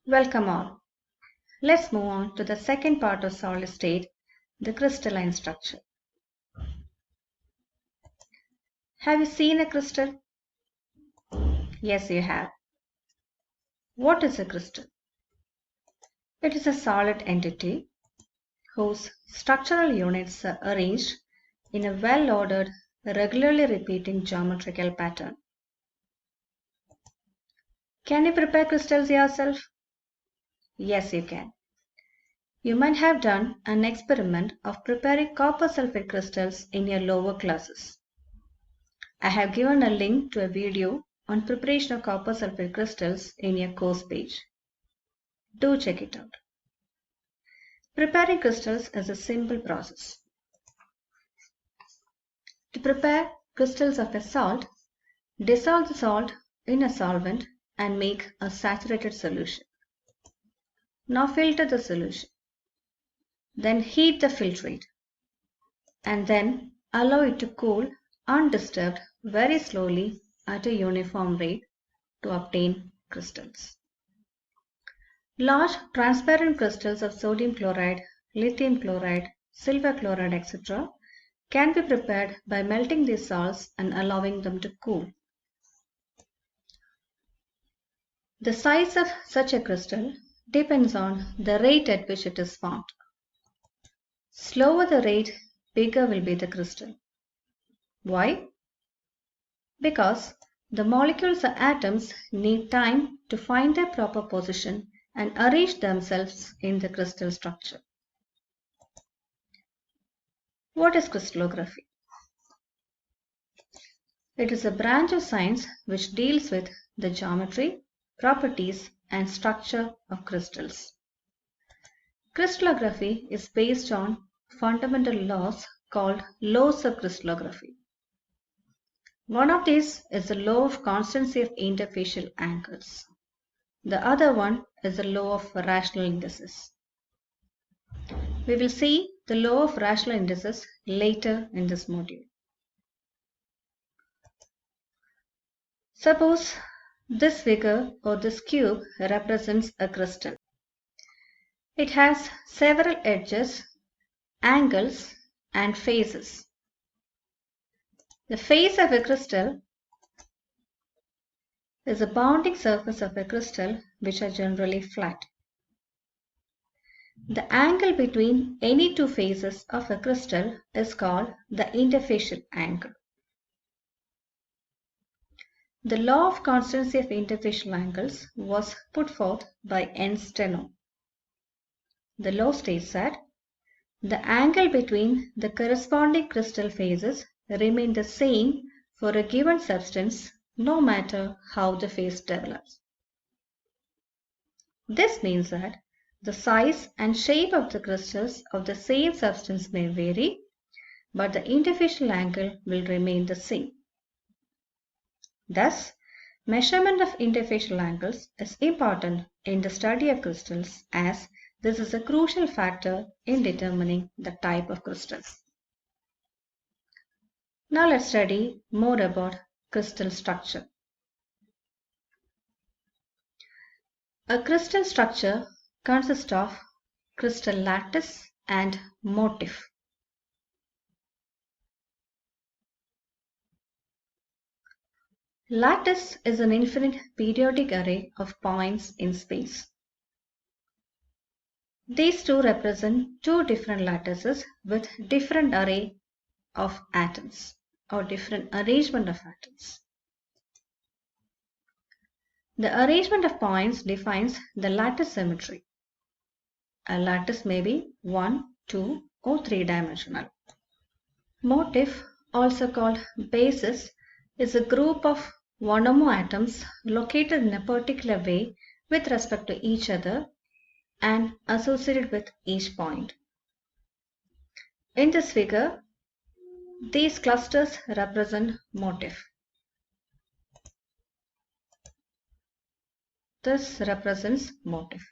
Welcome all. Let's move on to the second part of solid state, the crystalline structure. Have you seen a crystal? Yes, you have. What is a crystal? It is a solid entity whose structural units are arranged in a well-ordered, regularly repeating geometrical pattern. Can you prepare crystals yourself? Yes, you can. You might have done an experiment of preparing copper sulfate crystals in your lower classes. I have given a link to a video on preparation of copper sulfate crystals in your course page. Do check it out. Preparing crystals is a simple process. To prepare crystals of a salt, dissolve the salt in a solvent and make a saturated solution. Now filter the solution. Then heat the filtrate and then allow it to cool undisturbed very slowly at a uniform rate to obtain crystals. Large transparent crystals of sodium chloride, lithium chloride, silver chloride, etc. can be prepared by melting these salts and allowing them to cool. The size of such a crystal depends on the rate at which it is formed. Slower the rate, bigger will be the crystal. Why? Because the molecules or atoms need time to find their proper position and arrange themselves in the crystal structure. What is crystallography? It is a branch of science which deals with the geometry, properties, and structure of crystals. Crystallography is based on fundamental laws called laws of crystallography. One of these is the law of constancy of interfacial angles. The other one is the law of rational indices. We will see the law of rational indices later in this module. Suppose this figure or this cube represents a crystal. It has several edges, angles, and faces. The face of a crystal is the bounding surface of a crystal, which are generally flat. The angle between any two faces of a crystal is called the interfacial angle. The law of constancy of interfacial angles was put forth by N. Steno. The law states that the angle between the corresponding crystal faces remain the same for a given substance no matter how the phase develops. This means that the size and shape of the crystals of the same substance may vary, but the interfacial angle will remain the same. Thus, measurement of interfacial angles is important in the study of crystals, as this is a crucial factor in determining the type of crystals. Now let's study more about crystal structure. A crystal structure consists of crystal lattice and motif. Lattice is an infinite periodic array of points in space. These two represent two different lattices with different array of atoms or different arrangement of atoms. The arrangement of points defines the lattice symmetry. A lattice may be 1, 2, or 3-dimensional. Motif, also called basis, is a group of one or more atoms located in a particular way with respect to each other and associated with each point. In this figure, these clusters represent motif. This represents motif.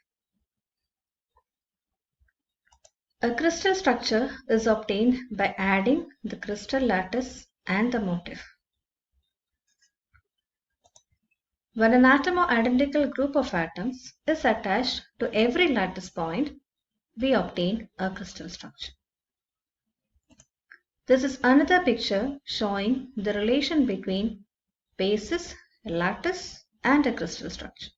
A crystal structure is obtained by adding the crystal lattice and the motif. When an atom or identical group of atoms is attached to every lattice point, we obtain a crystal structure. This is another picture showing the relation between basis, a lattice, and a crystal structure.